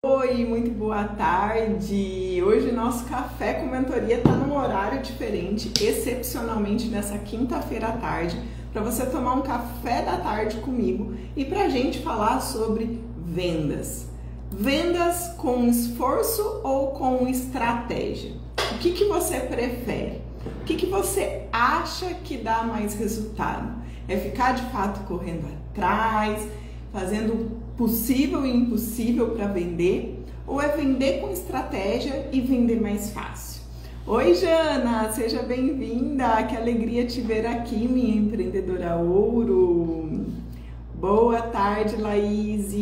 Oi, muito boa tarde! Hoje o nosso café com mentoria está num horário diferente, excepcionalmente nessa quinta-feira à tarde, para você tomar um café da tarde comigo e para a gente falar sobre vendas. Vendas com esforço ou com estratégia? O que você prefere? O que você acha que dá mais resultado? É ficar de fato correndo atrás, fazendo o possível e impossível para vender, ou é vender com estratégia e vender mais fácil? Oi, Jana, seja bem-vinda, que alegria te ver aqui, minha empreendedora ouro. Boa tarde, Laís.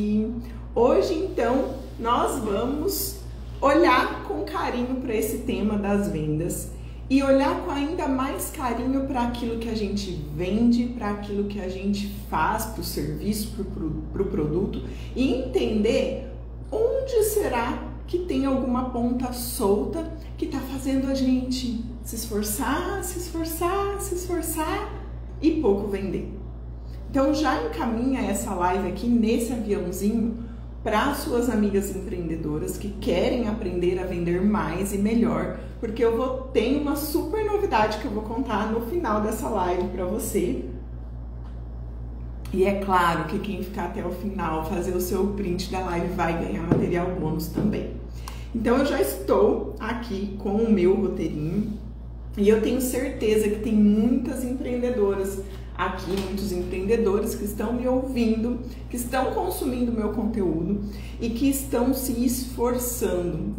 Hoje, então, nós vamos olhar com carinho para esse tema das vendas e olhar com ainda mais carinho para aquilo que a gente vende, para aquilo que a gente faz, para o serviço, para o produto, e entender onde será que tem alguma ponta solta que está fazendo a gente se esforçar e pouco vender. Então já encaminha essa live aqui nesse aviãozinho para suas amigas empreendedoras que querem aprender a vender mais e melhor, porque eu tenho uma super novidade que eu vou contar no final dessa live para você. E é claro que quem ficar até o final, fazer o seu print da live, vai ganhar material bônus também. Então eu já estou aqui com o meu roteirinho e eu tenho certeza que tem muitas empreendedoras aqui, muitos empreendedores que estão me ouvindo, que estão consumindo meu conteúdo e que estão se esforçando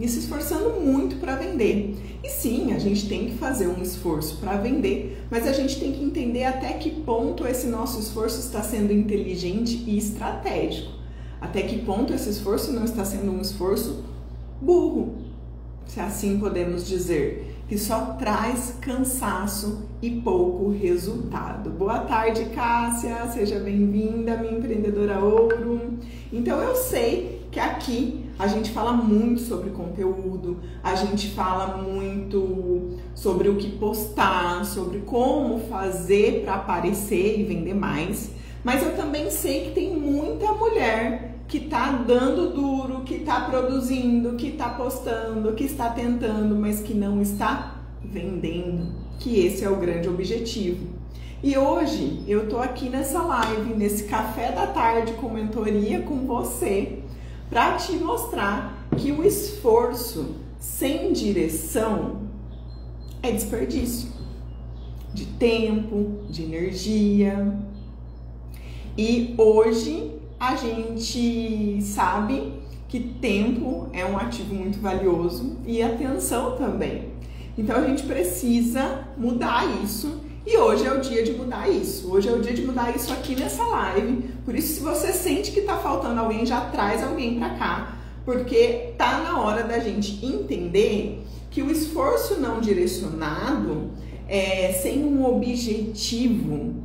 muito para vender. E sim, a gente tem que fazer um esforço para vender, mas a gente tem que entender até que ponto esse nosso esforço está sendo inteligente e estratégico. Até que ponto esse esforço não está sendo um esforço burro, se assim podemos dizer, que só traz cansaço e pouco resultado. Boa tarde, Cássia, seja bem-vinda, minha empreendedora ouro. Então eu sei que aqui a gente fala muito sobre conteúdo, a gente fala muito sobre o que postar, sobre como fazer para aparecer e vender mais, mas eu também sei que tem muita mulher que está dando duro, que está produzindo, que está postando, que está tentando, mas que não está vendendo, que esse é o grande objetivo. E hoje eu tô aqui nessa live, nesse café da tarde com mentoria com você, para te mostrar que o esforço sem direção é desperdício de tempo, de energia. E hoje a gente sabe que tempo é um ativo muito valioso e atenção também. Então a gente precisa mudar isso e hoje é o dia de mudar isso. Hoje é o dia de mudar isso aqui nessa live. Por isso, se você sente que tá faltando alguém, já traz alguém para cá, porque tá na hora da gente entender que o esforço não direcionado, sem um objetivo,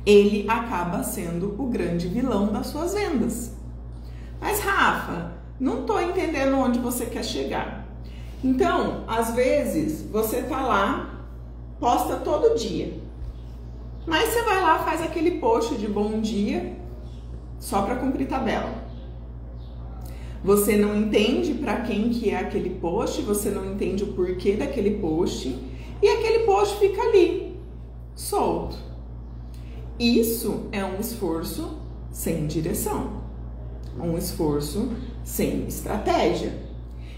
ele acaba sendo o grande vilão das suas vendas. Mas Rafa, não tô entendendo onde você quer chegar. Então, às vezes, você tá lá, posta todo dia, mas você vai lá, faz aquele post de bom dia só para cumprir tabela. Você não entende para quem que é aquele post, você não entende o porquê daquele post e aquele post fica ali, solto. Isso é um esforço sem direção, um esforço sem estratégia.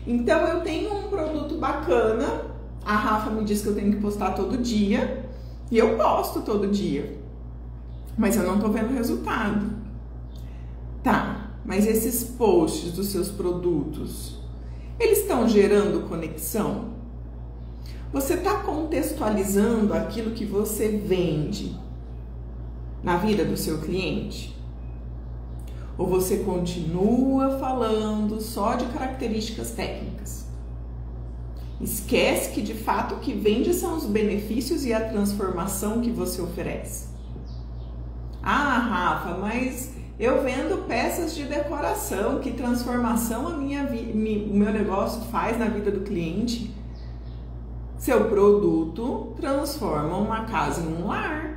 Então eu tenho um produto bacana, a Rafa me diz que eu tenho que postar todo dia e eu posto todo dia, mas eu não tô vendo resultado. Tá, mas esses posts dos seus produtos, eles estão gerando conexão? Você está contextualizando aquilo que você vende na vida do seu cliente? Ou você continua falando só de características técnicas? Esquece que de fato o que vende são os benefícios e a transformação que você oferece. Ah, Rafa, mas eu vendo peças de decoração, que transformação o meu negócio faz na vida do cliente? Seu produto transforma uma casa em um lar.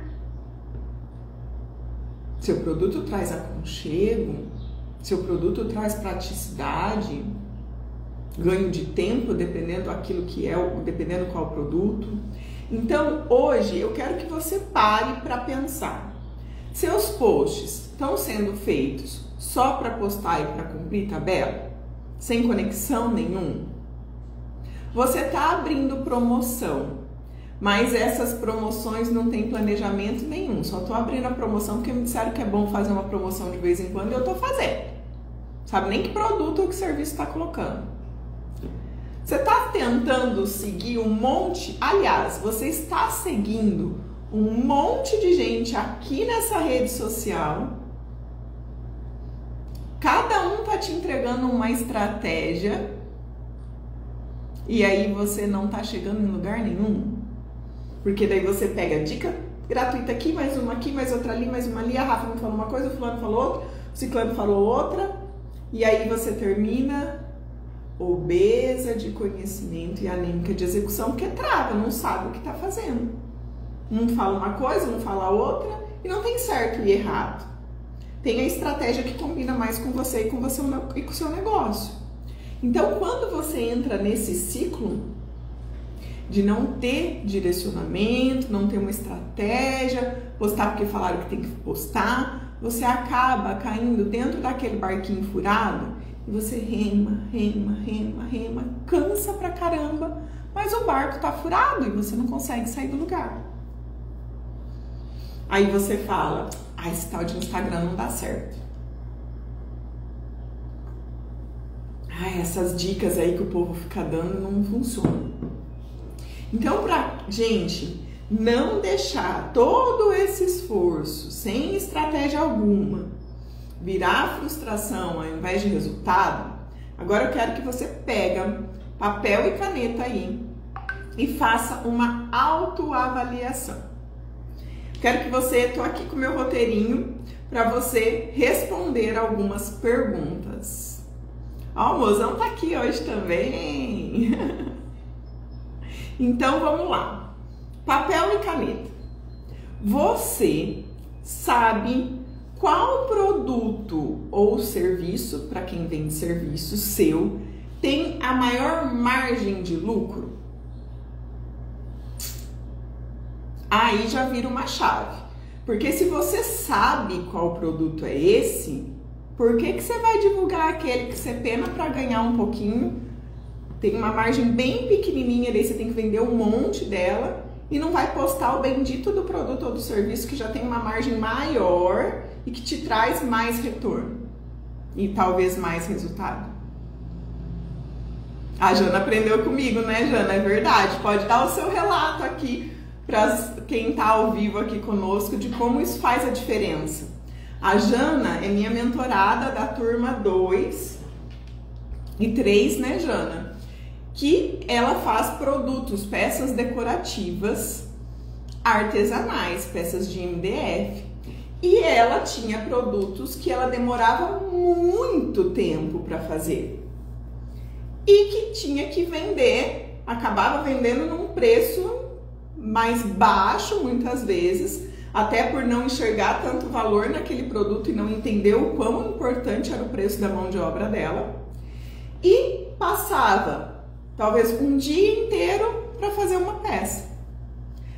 Seu produto traz aconchego, Seu produto traz praticidade, ganho de tempo, dependendo daquilo que é, dependendo qual produto. Então, hoje eu quero que você pare para pensar. Seus posts estão sendo feitos só para postar e para cumprir tabela? Sem conexão nenhuma? Você está abrindo promoção, mas essas promoções não tem planejamento nenhum. Só estou abrindo a promoção porque me disseram que é bom fazer uma promoção de vez em quando e eu estou fazendo. Sabe nem que produto ou que serviço está colocando. Você está tentando seguir um monte... Aliás, você está seguindo um monte de gente aqui nessa rede social. Cada um está te entregando uma estratégia e aí você não está chegando em lugar nenhum. Porque daí você pega dica gratuita aqui, mais uma aqui, mais outra ali, mais uma ali. A Rafa me falou uma coisa, o fulano falou outra, o ciclano falou outra. E aí você termina obesa de conhecimento e anêmica de execução, porque trava, não sabe o que está fazendo. Um fala uma coisa, um fala outra, e não tem certo e errado. Tem a estratégia que combina mais com você e com o seu negócio. Então, quando você entra nesse ciclo de não ter direcionamento, não ter uma estratégia, postar porque falaram que tem que postar, você acaba caindo dentro daquele barquinho furado e você rema, cansa pra caramba, mas o barco tá furado e você não consegue sair do lugar. Aí você fala, esse tal de Instagram não dá certo. Essas dicas aí que o povo fica dando não funcionam. Então, pra gente não deixar todo esse esforço sem estratégia alguma virar frustração ao invés de resultado, agora eu quero que você pega papel e caneta aí e faça uma autoavaliação. Quero que você, tô aqui com o meu roteirinho para você responder algumas perguntas. Ó, o mozão tá aqui hoje também. Então vamos lá. Papel e caneta. Você sabe qual produto ou serviço, para quem vende serviço seu, tem a maior margem de lucro? Aí já vira uma chave. Porque se você sabe qual produto é esse, por que você vai divulgar aquele que você pena para ganhar um pouquinho? Tem uma margem bem pequenininha, daí você tem que vender um monte dela e não vai postar o bendito do produto ou do serviço que já tem uma margem maior e que te traz mais retorno e talvez mais resultado. A Jana aprendeu comigo, né, Jana? É verdade. Pode dar o seu relato aqui para quem está ao vivo aqui conosco de como isso faz a diferença. A Jana é minha mentorada da turma 2 e 3, né, Jana? Que ela faz produtos, peças decorativas artesanais, peças de MDF. E ela tinha produtos que ela demorava muito tempo para fazer. E que tinha que vender, acabava vendendo num preço mais baixo muitas vezes, até por não enxergar tanto valor naquele produto e não entender o quão importante era o preço da mão de obra dela. E passava talvez um dia inteiro para fazer uma peça.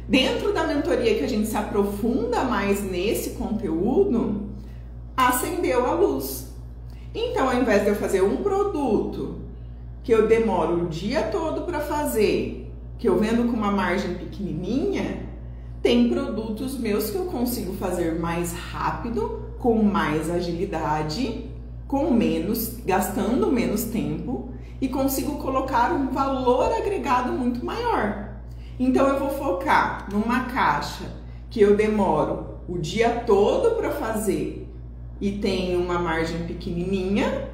Dentro da mentoria que a gente se aprofunda mais nesse conteúdo, acendeu a luz. Então, ao invés de eu fazer um produto que eu demoro o dia todo para fazer, que eu vendo com uma margem pequenininha, tem produtos meus que eu consigo fazer mais rápido, com mais agilidade, com menos, gastando menos tempo e consigo colocar um valor agregado muito maior. Então eu vou focar numa caixa que eu demoro o dia todo para fazer e tem uma margem pequenininha,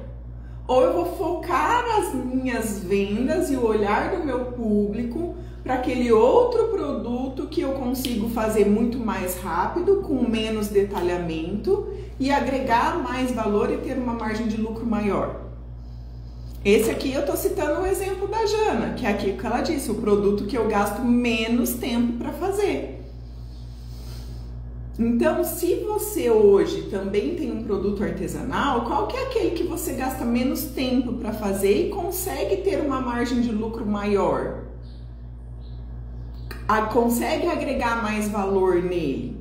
ou eu vou focar as minhas vendas e o olhar do meu público para aquele outro produto que eu consigo fazer muito mais rápido, com menos detalhamento e agregar mais valor e ter uma margem de lucro maior. Esse aqui eu tô citando o exemplo da Jana, que é aqui que ela disse, o produto que eu gasto menos tempo para fazer. Então, se você hoje também tem um produto artesanal, qual que é aquele que você gasta menos tempo para fazer e consegue ter uma margem de lucro maior? Consegue agregar mais valor nele?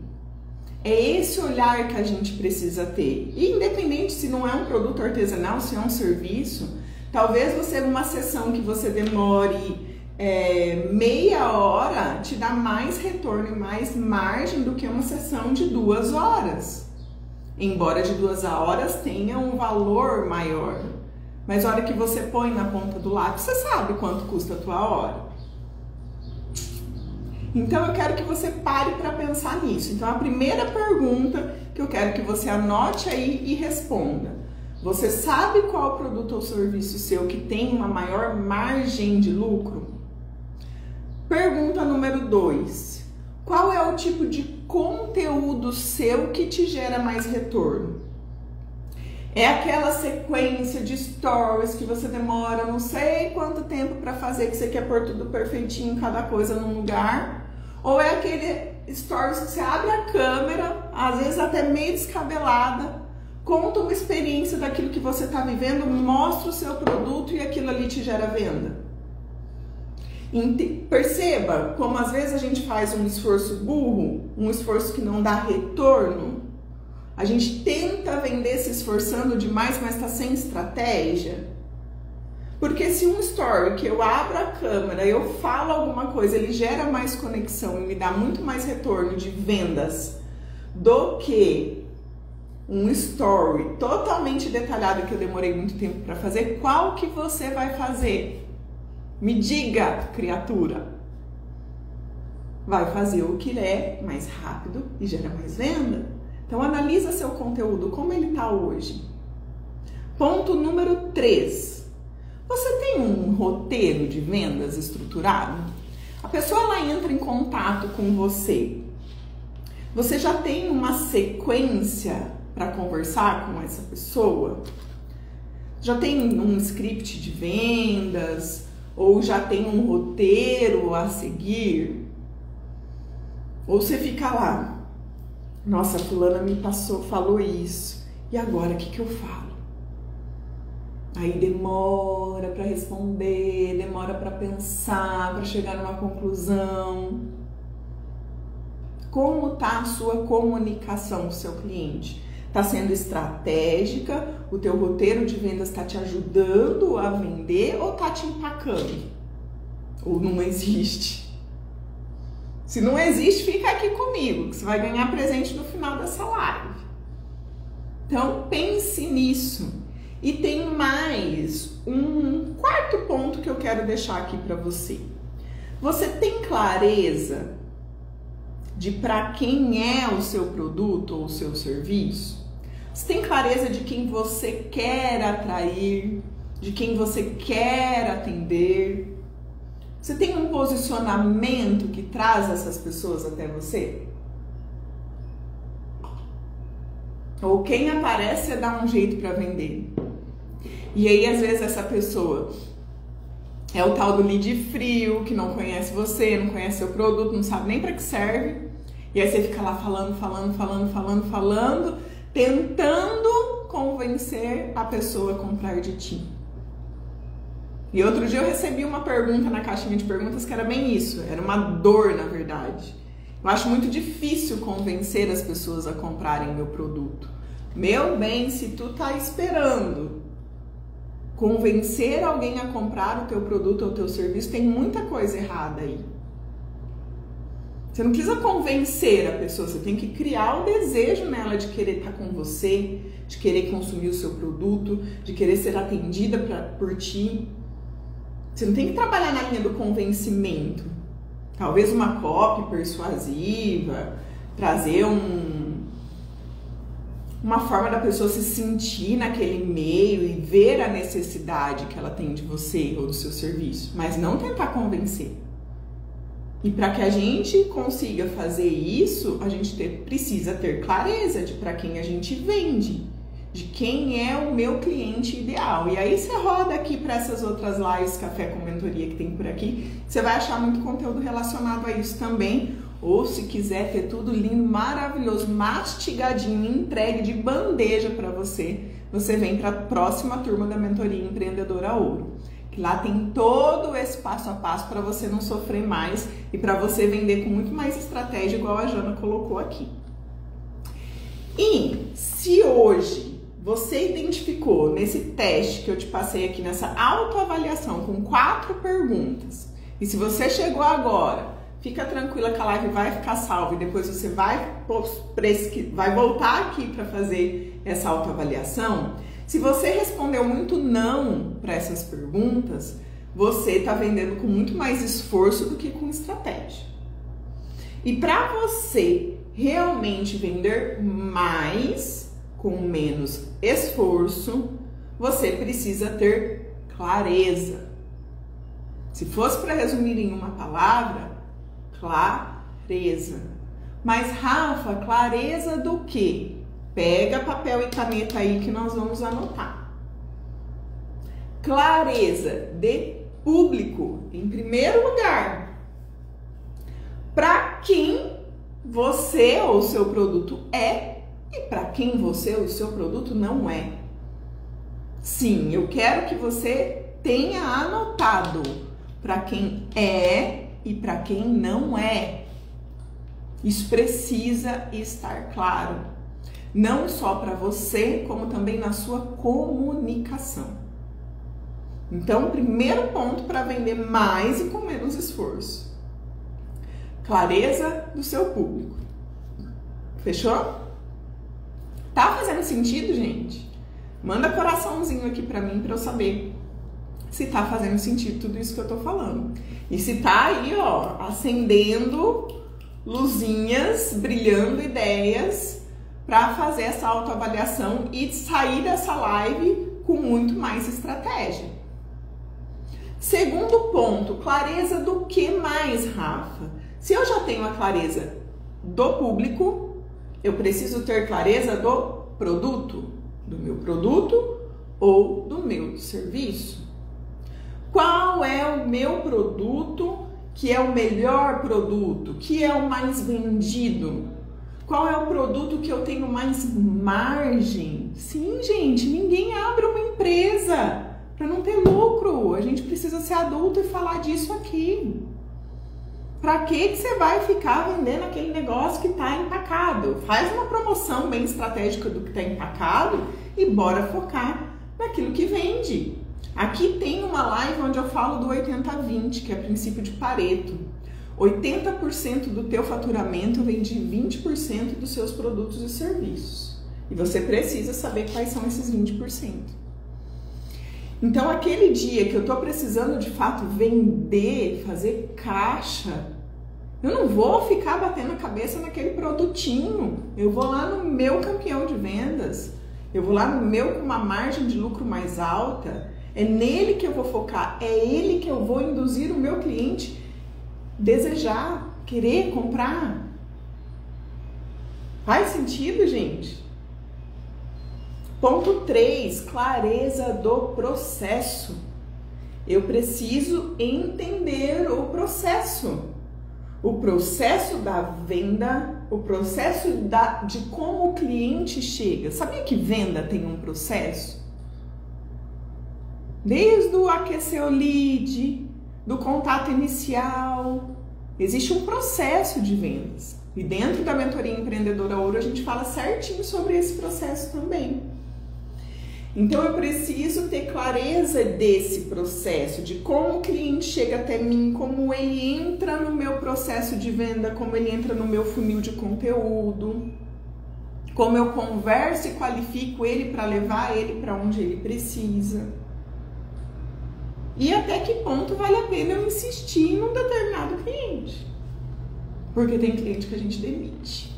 É esse olhar que a gente precisa ter. E independente se não é um produto artesanal, se é um serviço, talvez você, numa sessão que você demore meia hora, te dá mais retorno e mais margem do que uma sessão de 2 horas. Embora de 2 horas tenha um valor maior. Mas a hora que você põe na ponta do lápis, você sabe quanto custa a tua hora. Então eu quero que você pare para pensar nisso. Então a primeira pergunta que eu quero que você anote aí e responda. Você sabe qual produto ou serviço seu que tem uma maior margem de lucro? Pergunta número 2. Qual é o tipo de conteúdo seu que te gera mais retorno? É aquela sequência de stories que você demora não sei quanto tempo para fazer, que você quer pôr tudo perfeitinho, cada coisa num lugar? Ou é aquele stories que você abre a câmera, às vezes até meio descabelada, conta uma experiência daquilo que você está vivendo, mostra o seu produto e aquilo ali te gera venda? Perceba como às vezes a gente faz um esforço burro, um esforço que não dá retorno. A gente tenta vender se esforçando demais, mas está sem estratégia. Porque se um story que eu abro a câmera, eu falo alguma coisa, ele gera mais conexão e me dá muito mais retorno de vendas do que um story totalmente detalhado que eu demorei muito tempo para fazer, qual que você vai fazer? Me diga, criatura. Vai fazer o que é mais rápido e gera mais venda? Então analisa seu conteúdo, como ele está hoje. Ponto número 3. Você tem um roteiro de vendas estruturado? A pessoa ela entra em contato com você. Você já tem uma sequência para conversar com essa pessoa? Já tem um script de vendas? Ou já tem um roteiro a seguir? Ou você fica lá, nossa, fulana me falou isso, e agora o que eu falo? Aí demora para responder, demora para pensar, para chegar numa conclusão. Como está a sua comunicação com o seu cliente? Está sendo estratégica? O teu roteiro de vendas está te ajudando a vender ou está te empacando? Ou não existe? Se não existe, fica aqui comigo, que você vai ganhar presente no final dessa live. Então, pense nisso. E tem mais um 4º ponto que eu quero deixar aqui para você. Você tem clareza de para quem é o seu produto ou o seu serviço? Você tem clareza de quem você quer atrair, de quem você quer atender? Você tem um posicionamento que traz essas pessoas até você? Ou quem aparece é dar um jeito para vender? E aí, às vezes, essa pessoa é o tal do lead frio, que não conhece você, não conhece seu produto, não sabe nem para que serve. E aí você fica lá falando, tentando convencer a pessoa a comprar de ti. E outro dia eu recebi uma pergunta na caixinha de perguntas que era bem isso, era uma dor, na verdade. Eu acho muito difícil convencer as pessoas a comprarem meu produto. Meu bem, se tu tá esperando convencer alguém a comprar o teu produto ou o teu serviço, tem muita coisa errada aí. Você não precisa convencer a pessoa, você tem que criar o desejo nela de querer estar com você, de querer consumir o seu produto, de querer ser atendida por ti. Você não tem que trabalhar na linha do convencimento. Talvez uma copy persuasiva, trazer uma forma da pessoa se sentir naquele meio e ver a necessidade que ela tem de você ou do seu serviço, mas não tentar convencer. E para que a gente consiga fazer isso, a gente precisa ter clareza de para quem a gente vende, de quem é o meu cliente ideal. E aí você roda aqui para essas outras lives Café com Mentoria que tem por aqui, você vai achar muito conteúdo relacionado a isso também, ou se quiser ter tudo lindo, maravilhoso, mastigadinho, entregue de bandeja para você, você vem para a próxima turma da Mentoria Empreendedora Ouro. Que lá tem todo esse passo a passo para você não sofrer mais e para você vender com muito mais estratégia, igual a Jana colocou aqui. E se hoje você identificou nesse teste que eu te passei aqui, nessa autoavaliação com 4 perguntas, e se você chegou agora, fica tranquila que a live vai ficar salva e depois você vai voltar aqui para fazer essa autoavaliação. Se você respondeu muito não para essas perguntas, você está vendendo com muito mais esforço do que com estratégia. E para você realmente vender mais com menos esforço, você precisa ter clareza. Se fosse para resumir em uma palavra, clareza. Mas Rafa, clareza do quê? Pega papel e caneta aí que nós vamos anotar. Clareza de público, em primeiro lugar. Para quem você ou o seu produto é e para quem você ou o seu produto não é. Sim, eu quero que você tenha anotado para quem é e para quem não é. Isso precisa estar claro. Não só para você, como também na sua comunicação. Então, primeiro ponto para vender mais e com menos esforço. Clareza do seu público. Fechou? Tá fazendo sentido, gente? Manda coraçãozinho aqui para mim para eu saber se tá fazendo sentido tudo isso que eu tô falando. E se tá aí, ó, acendendo luzinhas, brilhando ideias para fazer essa autoavaliação e sair dessa live com muito mais estratégia. Segundo ponto, clareza do que mais, Rafa? Se eu já tenho a clareza do público, eu preciso ter clareza do produto, do meu produto ou do meu serviço. Qual é o meu produto que é o melhor produto, que é o mais vendido? Qual é o produto que eu tenho mais margem? Sim, gente, ninguém abre uma empresa para não ter lucro. A gente precisa ser adulto e falar disso aqui. Para que você vai ficar vendendo aquele negócio que está empacado? Faz uma promoção bem estratégica do que está empacado e bora focar naquilo que vende. Aqui tem uma live onde eu falo do 80-20, que é o princípio de Pareto. 80% do teu faturamento vem de 20% dos seus produtos e serviços. E você precisa saber quais são esses 20%. Então, aquele dia que eu tô precisando de fato vender, fazer caixa, eu não vou ficar batendo a cabeça naquele produtinho. Eu vou lá no meu campeão de vendas, eu vou lá no meu com uma margem de lucro mais alta. É nele que eu vou focar, é ele que eu vou induzir o meu cliente desejar, querer comprar. Faz sentido, gente? Ponto 3, clareza do processo. Eu preciso entender o processo. O processo da venda, o processo de como o cliente chega. Sabia que venda tem um processo? Desde o aquecer o lead, do contato inicial, existe um processo de vendas. E dentro da Mentoria Empreendedora Ouro a gente fala certinho sobre esse processo também. Então eu preciso ter clareza desse processo, de como o cliente chega até mim, como ele entra no meu processo de venda, como ele entra no meu funil de conteúdo, como eu converso e qualifico ele para levar ele para onde ele precisa. E até que ponto vale a pena eu insistir num determinado cliente. Porque tem cliente que a gente demite.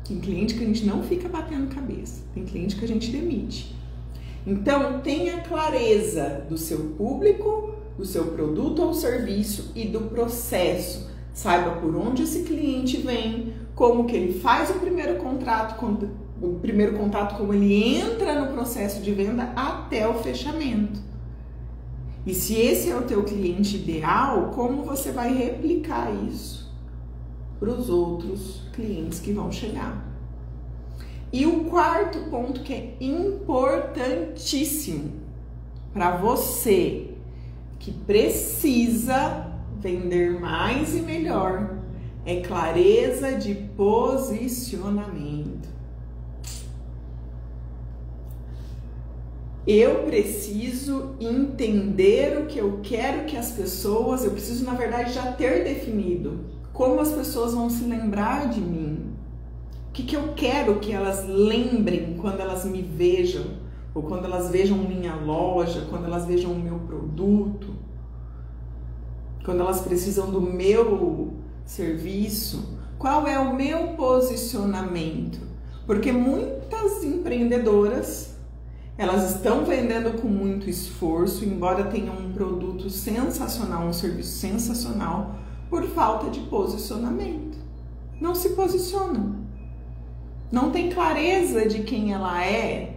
Tem cliente que a gente não fica batendo cabeça. Tem cliente que a gente demite. Então, tenha clareza do seu público, do seu produto ou serviço e do processo. Saiba por onde esse cliente vem, como que ele faz o primeiro contato, como ele entra no processo de venda até o fechamento. E se esse é o teu cliente ideal, como você vai replicar isso? para os outros clientes que vão chegar. E o quarto ponto que é importantíssimo para você que precisa vender mais e melhor é clareza de posicionamento. Eu preciso entender o que eu quero que as pessoas, eu preciso na verdade já ter definido como as pessoas vão se lembrar de mim. O que eu quero que elas lembrem quando elas me vejam, ou quando elas vejam minha loja, quando elas vejam o meu produto, quando elas precisam do meu serviço. Qual é o meu posicionamento? Porque muitas empreendedoras, elas estão vendendo com muito esforço, embora tenham um produto sensacional, um serviço sensacional, por falta de posicionamento. Não se posicionam. Não tem clareza de quem ela é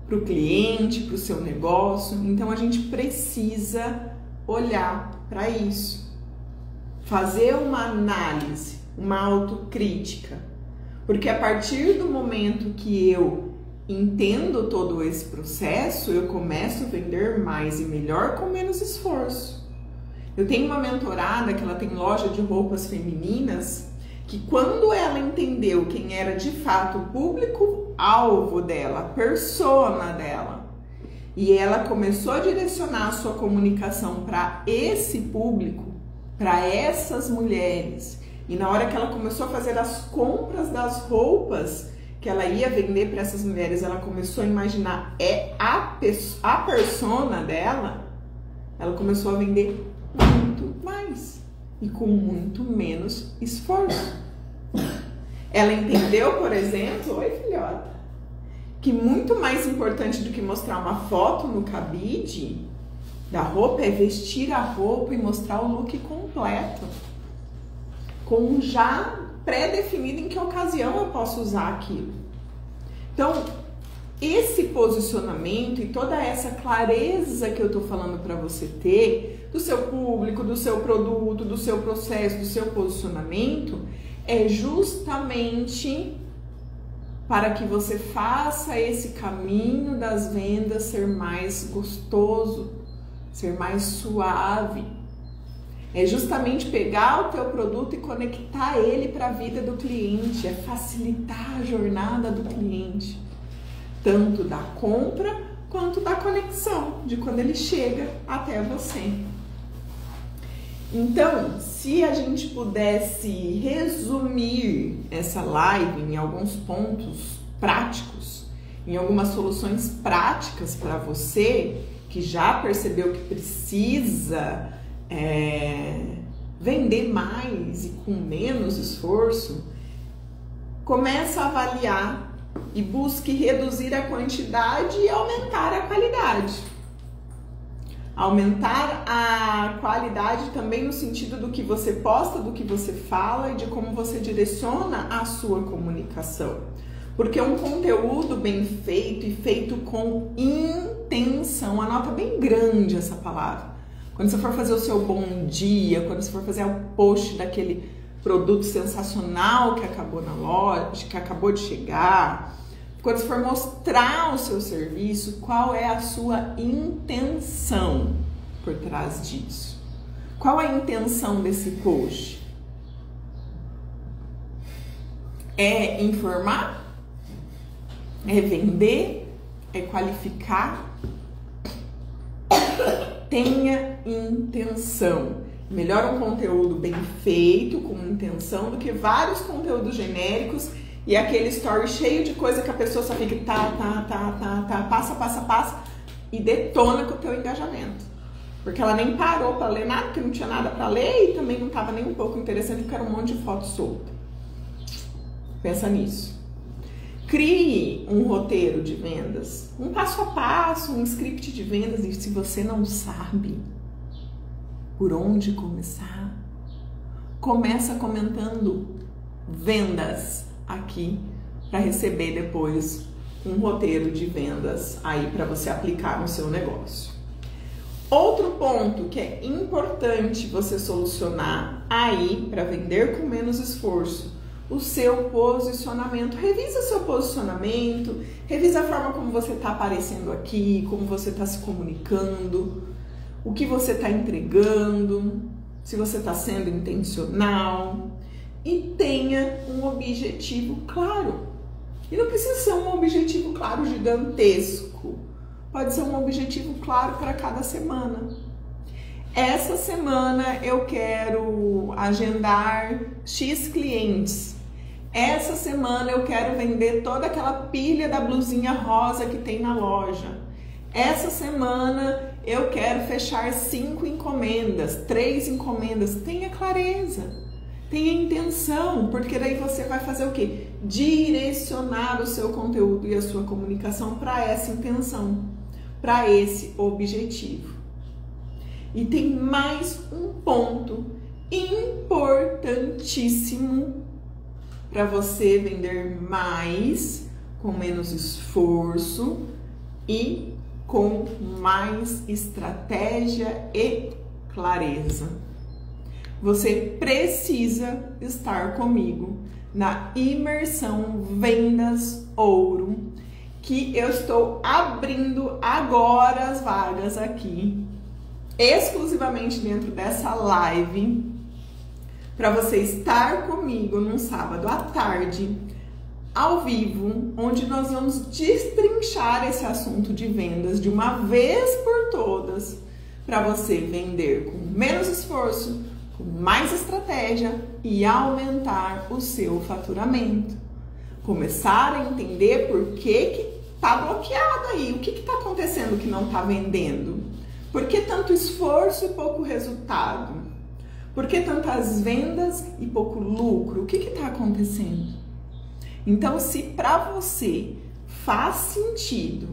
para o cliente, para o seu negócio. Então a gente precisa olhar para isso. Fazer uma análise, uma autocrítica. Porque a partir do momento que eu entendo todo esse processo, eu começo a vender mais e melhor com menos esforço. Eu tenho uma mentorada que ela tem loja de roupas femininas, que quando ela entendeu quem era de fato o público-alvo dela, a persona dela, e ela começou a direcionar a sua comunicação para esse público, para essas mulheres, e na hora que ela começou a fazer as compras das roupas que ela ia vender para essas mulheres, ela começou a imaginar a persona dela, ela começou a vender muito mais e com muito menos esforço. Ela entendeu, por exemplo, oi filhota, que muito mais importante do que mostrar uma foto no cabide da roupa é vestir a roupa e mostrar o look completo, com já pré-definido em que ocasião eu posso usar aquilo. Então, esse posicionamento e toda essa clareza que eu tô falando para você ter do seu público, do seu produto, do seu processo, do seu posicionamento, é justamente para que você faça esse caminho das vendas ser mais gostoso, ser mais suave. É justamente pegar o teu produto e conectar ele para a vida do cliente, é facilitar a jornada do cliente, tanto da compra quanto da conexão, de quando ele chega até você. Então, se a gente pudesse resumir essa live em alguns pontos práticos, em algumas soluções práticas para você que já percebeu que precisa vender mais e com menos esforço, começa a avaliar e busque reduzir a quantidade e aumentar a qualidade. Aumentar a qualidade também no sentido do que você posta, do que você fala e de como você direciona a sua comunicação. Porque um conteúdo bem feito e feito com intenção, anota bem grande essa palavra. Quando você for fazer o seu bom dia, quando você for fazer o post daquele produto sensacional que acabou na loja, que acabou de chegar, quando você for mostrar o seu serviço, qual é a sua intenção por trás disso? Qual a intenção desse post? É informar? É vender? É qualificar? Tenha intenção. Melhor um conteúdo bem feito, com intenção, do que vários conteúdos genéricos e aquele story cheio de coisa que a pessoa só fica passa e detona com o teu engajamento. Porque ela nem parou para ler nada, porque não tinha nada para ler e também não estava nem um pouco interessante, porque era um monte de foto solta. Pensa nisso. Crie um roteiro de vendas, um passo a passo, um script de vendas, e se você não sabe por onde começar, começa comentando vendas aqui para receber depois um roteiro de vendas aí para você aplicar no seu negócio. Outro ponto que é importante você solucionar aí para vender com menos esforço, o seu posicionamento. Revisa seu posicionamento, revisa a forma como você está aparecendo aqui, como você está se comunicando, o que você está entregando, se você está sendo intencional, e tenha um objetivo claro. E não precisa ser um objetivo claro gigantesco. Pode ser um objetivo claro para cada semana. Essa semana eu quero agendar X clientes. Essa semana eu quero vender toda aquela pilha da blusinha rosa que tem na loja. Essa semana eu quero fechar 5 encomendas, 3 encomendas. Tenha clareza, tenha intenção, porque daí você vai fazer o quê? Direcionar o seu conteúdo e a sua comunicação para essa intenção, para esse objetivo. E tem mais um ponto importantíssimo para você vender mais, com menos esforço e com mais estratégia e clareza. Você precisa estar comigo na imersão Vendas Ouro, que eu estou abrindo agora as vagas aqui, exclusivamente dentro dessa live, para você estar comigo num sábado à tarde, ao vivo, onde nós vamos destrinchar esse assunto de vendas de uma vez por todas, para você vender com menos esforço, com mais estratégia e aumentar o seu faturamento. Começar a entender por que tá bloqueado aí, o que está acontecendo que não está vendendo? Por que tanto esforço e pouco resultado? Por que tantas vendas e pouco lucro? O que está acontecendo? Então, se para você faz sentido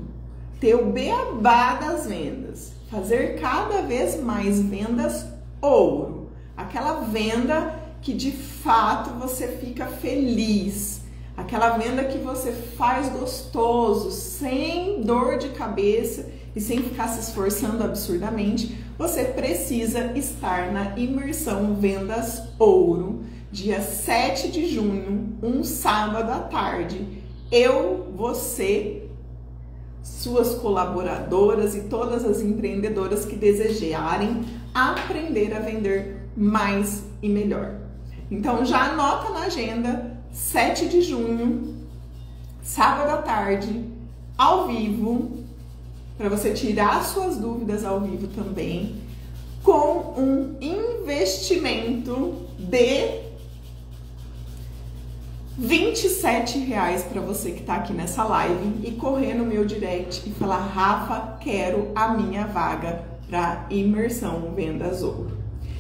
ter o beabá das vendas, fazer cada vez mais vendas ouro, aquela venda que de fato você fica feliz, aquela venda que você faz gostoso, sem dor de cabeça e sem ficar se esforçando absurdamente, você precisa estar na imersão Vendas Ouro, dia 7 de junho, um sábado à tarde. Eu, você, suas colaboradoras e todas as empreendedoras que desejarem aprender a vender mais e melhor. Então já anota na agenda, 7 de junho, sábado à tarde, ao vivo, para você tirar suas dúvidas ao vivo também, com um investimento de R$27 para você que está aqui nessa live e correr no meu direct e falar: Rafa, quero a minha vaga para imersão Vendas Ouro.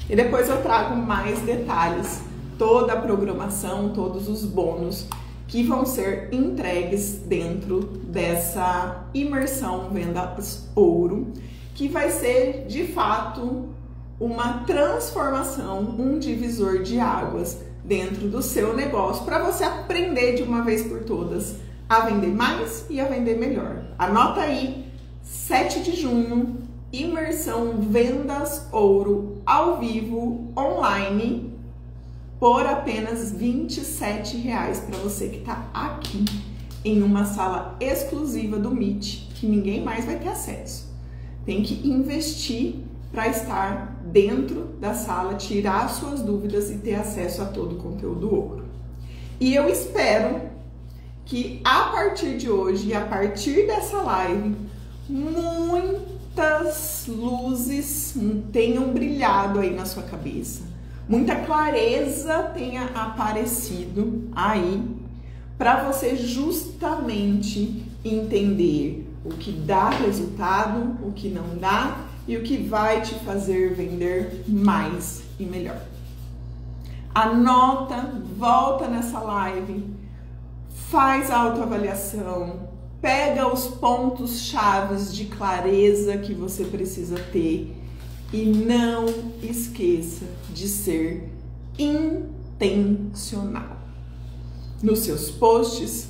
E depois eu trago mais detalhes, toda a programação, todos os bônus que vão ser entregues dentro dessa imersão Vendas Ouro, que vai ser de fato uma transformação, um divisor de águas dentro do seu negócio, para você aprender de uma vez por todas a vender mais e a vender melhor. Anota aí, 7 de junho, imersão Vendas Ouro ao vivo, online, por apenas R$27 para você que está aqui em uma sala exclusiva do Meet, que ninguém mais vai ter acesso. Tem que investir para estar dentro da sala, tirar suas dúvidas e ter acesso a todo o conteúdo ouro. E eu espero que a partir de hoje e a partir dessa live, muitas luzes tenham brilhado aí na sua cabeça, muita clareza tenha aparecido aí, para você justamente entender o que dá resultado, o que não dá e o que vai te fazer vender mais e melhor. Anota, volta nessa live, faz a autoavaliação, pega os pontos chaves de clareza que você precisa ter e não esqueça de ser intencional nos seus posts,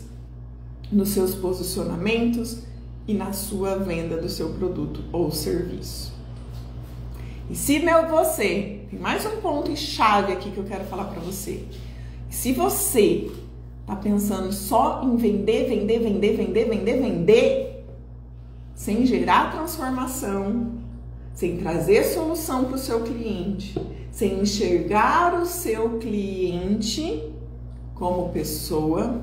nos seus posicionamentos e na sua venda do seu produto ou serviço. E se você, tem mais um ponto e chave aqui que eu quero falar para você. Se você tá pensando só em vender, sem gerar transformação, sem trazer solução para o seu cliente, sem enxergar o seu cliente como pessoa,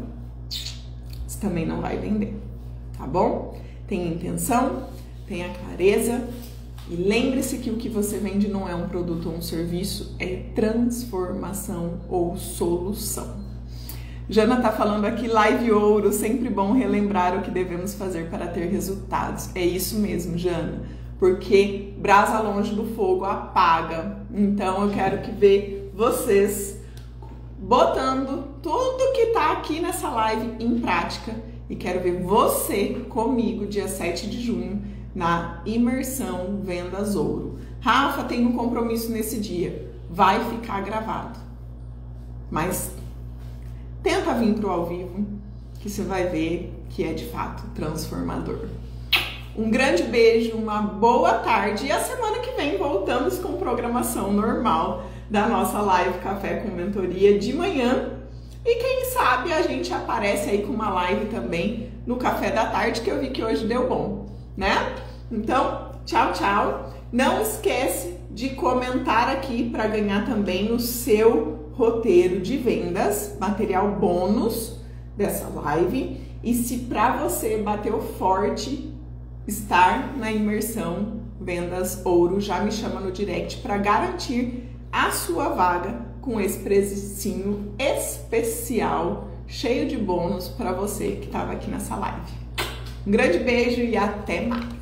você também não vai vender, tá bom? Tenha intenção, tenha clareza e lembre-se que o que você vende não é um produto ou um serviço, é transformação ou solução. Jana tá falando aqui, live ouro, sempre bom relembrar o que devemos fazer para ter resultados. É isso mesmo, Jana, porque brasa longe do fogo apaga. Então eu quero que ver vocês botando tudo que tá aqui nessa live em prática e quero ver você comigo dia 7 de junho na imersão Vendas Ouro. Rafa, tem um compromisso nesse dia, vai ficar gravado, mas tenta vir pro ao vivo, que você vai ver que é de fato transformador. Um grande beijo, uma boa tarde e a semana que vem voltamos com programação normal da nossa live Café com Mentoria de manhã. E quem sabe a gente aparece aí com uma live também no café da tarde, que eu vi que hoje deu bom, né? Então, tchau, tchau. Não esquece de comentar aqui para ganhar também o seu roteiro de vendas, material bônus dessa live. E se para você bateu forte estar na imersão Vendas Ouro, já me chama no direct para garantir a sua vaga com esse precinho especial, cheio de bônus para você que estava aqui nessa live. Um grande beijo e até mais!